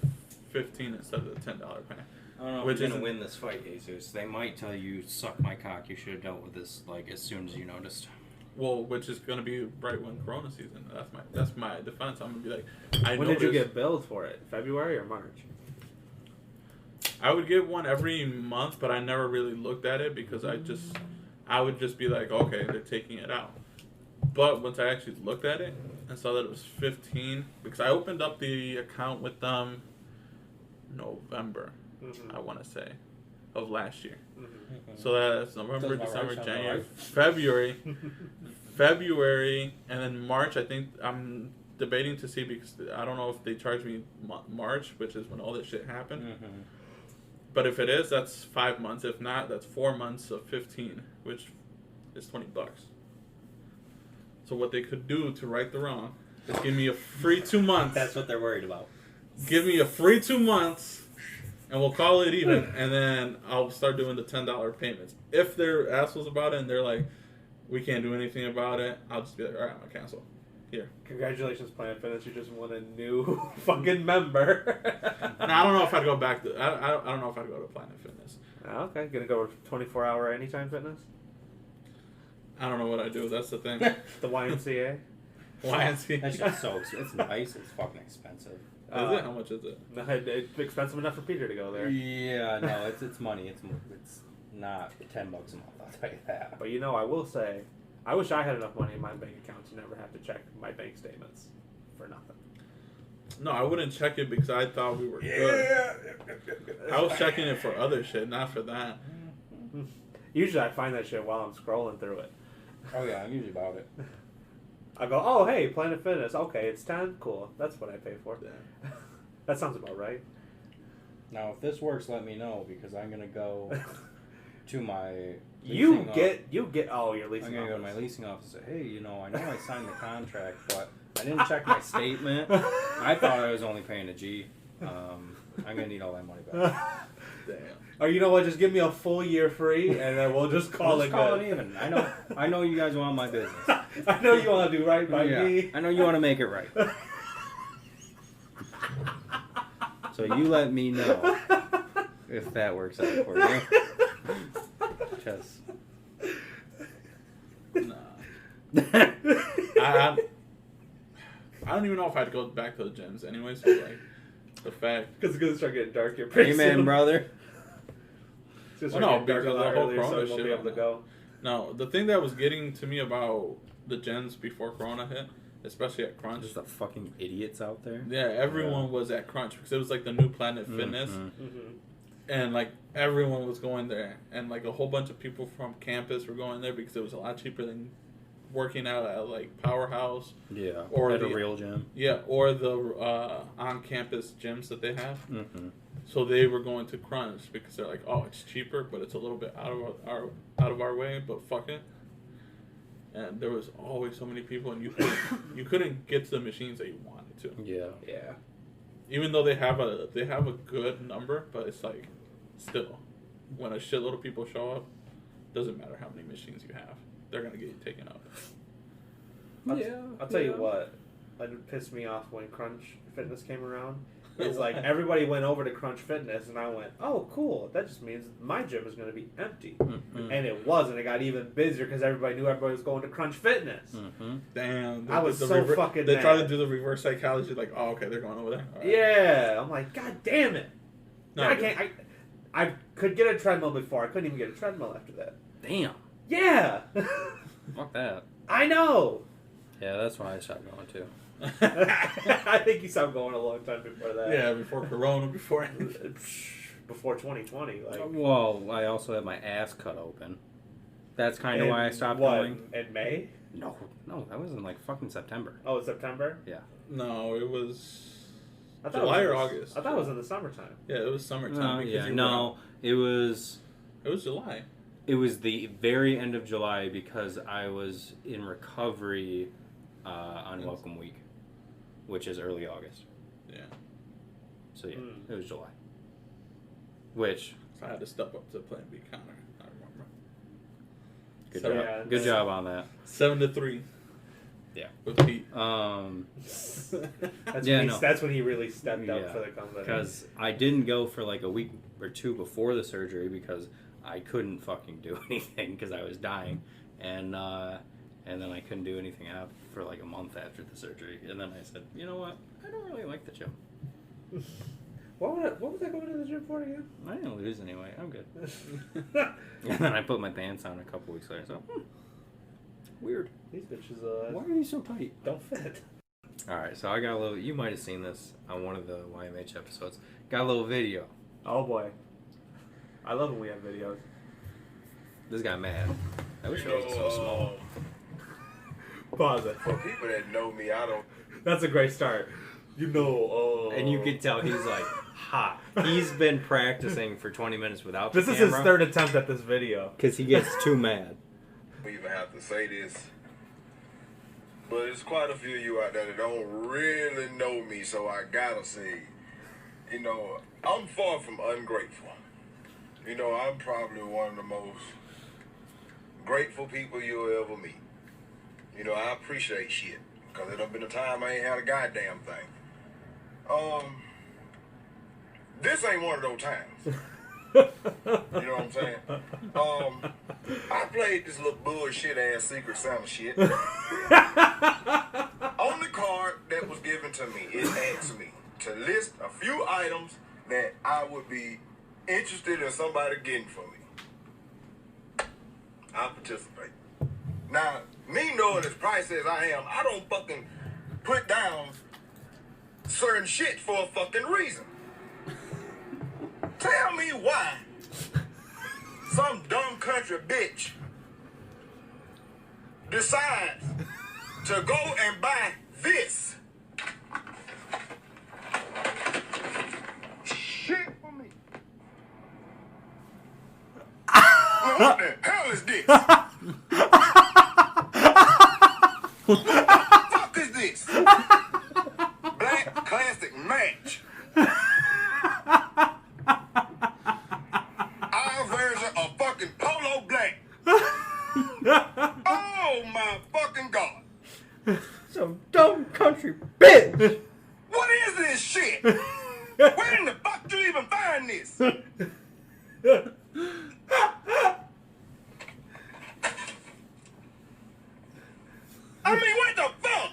B: 15 instead of the $10 plan.
C: I don't know
B: Which
C: if you're
B: isn't-
C: gonna win this fight, Jesus. They might tell you, "Suck my cock." You should have dealt with this like as soon as you noticed.
B: Well, which is gonna be right when Corona season. That's my defense. I'm gonna be like,
A: When did you get billed for it? February or March?
B: I would get one every month, but I never really looked at it because I would just be like, okay, they're taking it out. But once I actually looked at it and saw that it was 15, because I opened up the account with them November, I want to say, of last year. So that's November,
C: Sounds about
B: December,
C: right, sounds
B: January,
C: about
B: February, and then March. I think I'm debating to see because I don't know if they charge me March, which is when all this shit happened. But if it is, that's 5 months. If not, that's 4 months of 15, which is $20. So what they could do to right the wrong is give me a free 2 months.
C: That's what they're worried about.
B: Give me a free 2 months, and we'll call it even. And then I'll start doing the $10 payments. If they're assholes about it and they're like, we can't do anything about it, I'll just be like, all right, I'm gonna cancel. Here.
A: Congratulations, Planet Fitness. You just won a new fucking member.
B: And I don't know if I'd go back to. I don't know if I'd go to Planet Fitness.
A: Okay, gonna go with 24-hour Anytime Fitness?
B: I don't know what I do. That's the thing.
A: The YMCA?
B: YMCA.
C: That's just so it's nice. It's fucking expensive.
B: Is it? How much is it?
A: No, it's expensive enough for Peter to go there.
C: Yeah, no, it's money. It's not $10 a month. I'll tell you that.
A: But you know, I will say, I wish I had enough money in my bank account to never have to check my bank statements for nothing.
B: No, I wouldn't check it because I thought we were good. I was checking it for other shit, not for that.
A: Usually I find that shit while I'm scrolling through it.
C: Oh yeah, I'm usually about it.
A: I go, oh hey, Planet Fitness. Okay, it's 10. Cool. That's what I pay for.
B: Yeah.
A: That sounds about right.
C: Now, if this works, let me know because I'm gonna go to my.
A: You
C: leasing
A: get. Oh, you're leasing.
C: I'm gonna go to
A: office.
C: my leasing office and say, hey, I know I signed the contract, but I didn't check my statement. I thought I was only paying a G. I'm gonna need all that money back.
B: Damn.
A: Or you know what? Just give me a full year free, and then we'll just call it
C: Call
A: good.
C: it even. I know you guys want my business.
A: I know you want to do right by me.
C: I know you want to make it right. So you let me know if that works out for you. Just.
B: Nah. I don't even know if I'd go back to the gyms anyway. So like the fact.
A: Because it's gonna start getting dark here pretty
C: Amen,
A: soon.
C: brother.
A: It's
B: Well,
A: gonna
B: no,
A: start getting dark
B: because
A: a
B: of
A: lot
B: the whole
A: earlier, so
B: Corona
A: we won't be
B: shit
A: able to
B: on
A: go.
B: No, the thing that was getting to me about the gyms before Corona hit, especially at Crunch.
C: Just the fucking idiots out there.
B: Yeah, everyone was at Crunch because it was like the new Planet Fitness.
A: Mm-hmm.
B: And like everyone was going there, and like a whole bunch of people from campus were going there because it was a lot cheaper than working out at like Powerhouse.
C: Yeah,
B: or
C: at
B: the
C: a real gym.
B: Yeah, or the on-campus gyms that they have.
C: Mm-hmm.
B: So they were going to Crunch because they're like, oh, it's cheaper, but it's a little bit out of our way. But fuck it. And there was always so many people, and you couldn't get to the machines that you wanted to.
C: Yeah.
B: Even though they have a good number, but it's like. Still, when a shitload of people show up, doesn't matter how many machines you have, they're gonna get taken up.
A: I'll tell you what, it pissed me off when Crunch Fitness came around. It's like everybody went over to Crunch Fitness, and I went, "Oh, cool! That just means my gym is going to be empty."
C: Mm-hmm.
A: And it wasn't. It got even busier because everybody knew everybody was going to Crunch Fitness.
C: Mm-hmm.
B: Damn,
A: I was so fucking
B: They
A: mad.
B: try to do the reverse psychology, like, "Oh, okay, they're going over there." All right.
A: Yeah, I'm like, God damn it!
B: No,
A: I can't. I could get a treadmill before. I couldn't even get a treadmill after that.
C: Damn.
A: Yeah.
C: Fuck that.
A: I know.
C: Yeah, that's why I stopped going too.
A: I think you stopped going a long time before that.
B: Yeah, before Corona, before
A: before 2020. Like,
C: Well, I also had my ass cut open. That's kind of why I stopped going.
A: In May?
C: No, that was in like fucking September.
A: Oh, September?
C: Yeah.
B: No, it was
A: I thought
B: July
A: it
B: or
A: was,
B: August.
A: I thought it was in the summertime.
B: Yeah, it was summertime. because you were out.
C: It was.
B: It was July.
C: It was the very end of July because I was in recovery on Welcome Week, which is early August.
B: Yeah.
C: So yeah, It was July. Which
B: So I had to step up to Plan B counter. I remember.
C: good
B: So,
C: job.
A: yeah,
C: Good job on that.
B: 7-3.
C: Yeah.
B: With Pete.
A: That's when he really stepped up for the company.
C: Because I didn't go for like a week or two before the surgery because I couldn't fucking do anything because I was dying, and then I couldn't do anything for like a month after the surgery, and then I said, you know what, I don't really like the gym.
A: What was I going to the gym for again?
C: I didn't lose anyway. I'm good. And then I put my pants on a couple weeks later. So weird.
A: These bitches
C: Why are these so tight?
A: don't fit.
C: All right, so I got a little. You might have seen this on one of the YMH episodes. Got a little video.
A: Oh boy. I love when we have videos.
C: This guy mad. I wish it wasn't so small.
A: Pause it.
D: For people that know me, I don't.
A: That's a great start.
C: And you could tell he's like hot. He's been practicing for 20 minutes without the
A: This is his
C: camera
A: third attempt at this video.
C: because he gets too mad.
D: even have to say this, but there's quite a few of you out there that don't really know me, so I gotta say, you know, I'm far from ungrateful. You know, I'm probably one of the most grateful people you'll ever meet. You know, I appreciate shit, because it done been a time I ain't had a goddamn thing. This ain't one of those times. You know what I'm saying? I played this little bullshit ass Secret Santa shit. On the card that was given to me, it asked me to list a few items that I would be interested in somebody getting for me. I participate. Now, me knowing as price as I am, I don't fucking put down certain shit for a fucking reason. Tell me why some dumb country bitch decides to go and buy this shit for me. Now, what the hell is this? What the fuck is this? Black classic match. Our version of fucking polo black. Oh my fucking god.
C: Some dumb country bitch.
D: What is this shit? Where in the fuck do you even find this? I mean, what the fuck?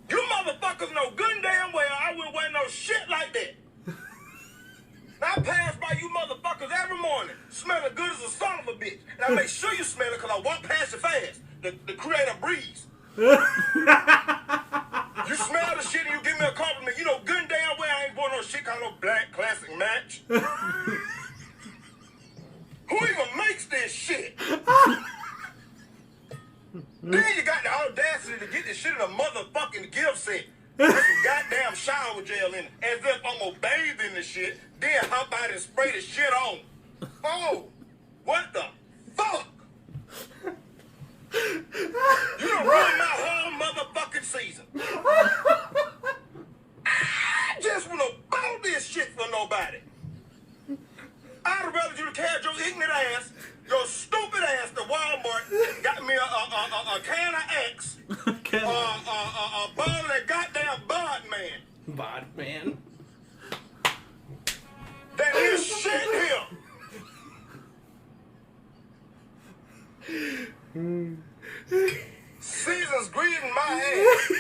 D: You motherfuckers know good and damn well I wouldn't wear no shit like that. I pass by you motherfuckers every morning, smelling good as a son of a bitch. And I make sure you smell it because I walk past you fast to create a breeze. You smell the shit and you give me a compliment. You know good and damn well I ain't bought no shit called no black classic match. Who even makes this shit? Then you got the audacity to get this shit in a motherfucking gift set. With some goddamn shower gel in it. As if I'm gonna bathe in the shit, then hop out and spray the shit on. Oh, what the fuck? You done ruined my whole motherfucking season. I just wanna bow this shit for nobody. I'd rather you carry your ignorant ass, your stupid ass to Walmart, got me a can of X, a bottle of that goddamn Bod Man.
C: Bod man.
D: That is shit here. Season's greeting my ass.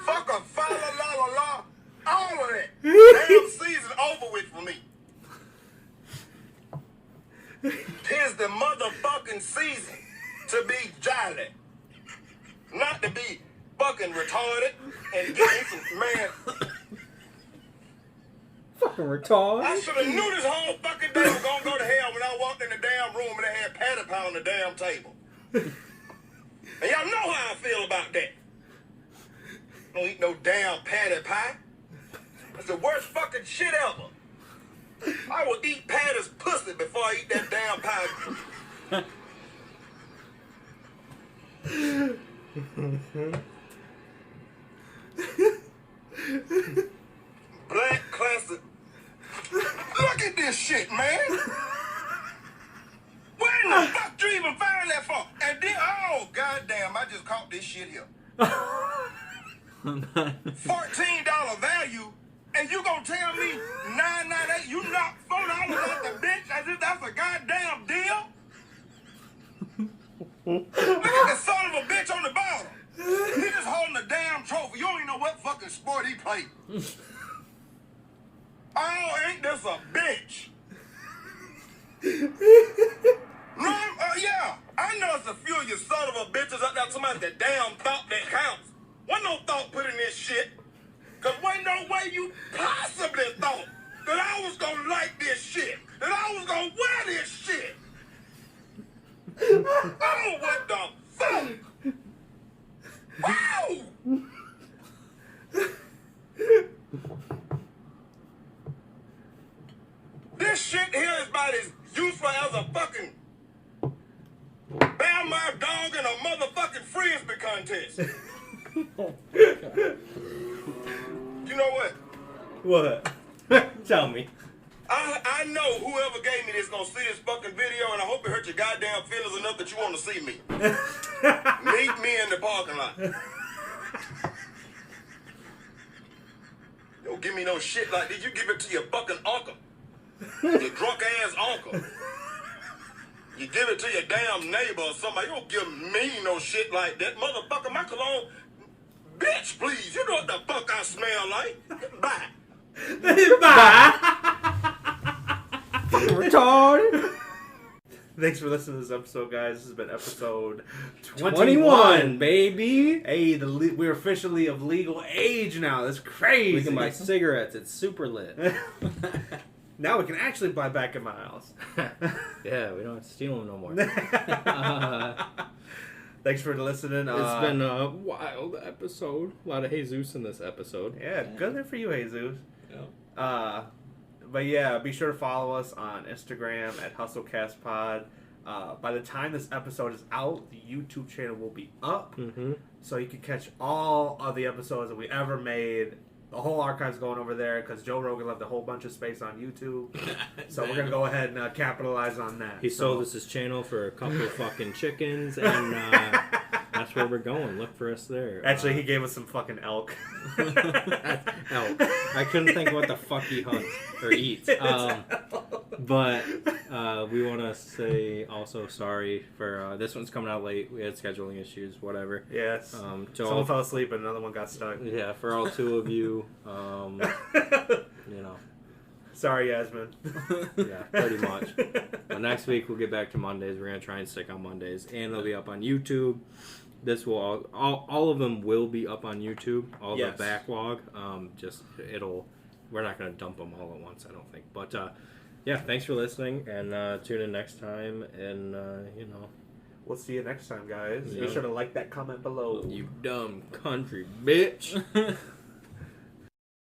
D: Fuck a fa la la la la. All of that. Damn season over with for me. Tis the motherfucking season to be jolly. Not to be fucking retarded and get me some, man.
C: Fucking retarded.
D: I should have knew this whole fucking day was gonna go to hell when I walked in the damn room and they had patty pie on the damn table. And y'all know how I feel about that. Don't eat no damn patty pie. That's the worst fucking shit ever. I will eat Patty's pussy before I eat that damn pie. Black classic. Look at this shit, man. Where in the fuck do you even find that for? And then, oh, goddamn, I just caught this shit here. $14 value, and you gonna tell me $9.98? You knock $4 off the bitch as if that's a goddamn deal? Look at the son of a bitch on the bottom. He just holding a damn trophy. You don't even know what fucking sport he played. Oh, ain't this a bitch? No, yeah, I know it's a few of you son of a bitches out there talking about the damn thought that counts. Wasn't no thought put in this shit. Cause wasn't no way you possibly thought that I was gonna like this shit. That I was gonna wear this shit. Oh, what the fuck? Wow! This shit here is about as useful as a fucking Bama dog in a motherfucking frisbee contest. You know what?
C: What? Tell me.
D: I know whoever gave me this gonna see this fucking video, and I hope it hurt your goddamn feelings enough that you want to see me. Meet me in the parking lot. Don't give me no shit like this. You give it to your fucking uncle. Your drunk ass uncle. You give it to your damn neighbor or somebody. You don't give me no shit like that. Motherfucker, my cologne. Bitch, please. You know what the fuck I smell like. Bye.
A: Bye.
C: Retarded.
A: Thanks for listening to this episode, guys. This has been episode
C: 21, baby.
A: Hey, we're officially of legal age now. That's crazy.
C: We can buy cigarettes. It's super lit.
A: Now we can actually buy back in my house.
C: Yeah, we don't have to steal them no more.
A: Thanks for listening.
C: It's been a wild episode. A lot of Jesus in this episode.
A: Yeah, good there for you, Jesus.
B: Yeah.
A: But yeah, be sure to follow us on Instagram at HustleCastPod. By the time this episode is out, the YouTube channel will be up.
C: Mm-hmm.
A: So you can catch all of the episodes that we ever made. The whole archive's going over there because Joe Rogan left a whole bunch of space on YouTube. So we're going to go ahead and capitalize on that.
C: He sold us his channel for a couple of fucking chickens, and that's where we're going. Look for us there.
A: Actually, he gave us some fucking elk.
C: Elk. I couldn't think what the fuck he hunts or eats. But we want to say also sorry for this one's coming out late. We had scheduling issues, whatever.
A: Yes. Someone fell asleep and another one got stuck.
C: Yeah, for all two of you,
A: Sorry, Yasmin.
C: Yeah, pretty much. But next week we'll get back to Mondays. We're gonna try and stick on Mondays, and they'll be up on YouTube. This will all of them will be up on YouTube. All the backlog. We're not gonna dump them all at once, I don't think. But yeah, thanks for listening, and tune in next time. And
A: We'll see you next time, guys.
C: Yeah.
A: Be sure to like that comment below.
C: You dumb country bitch.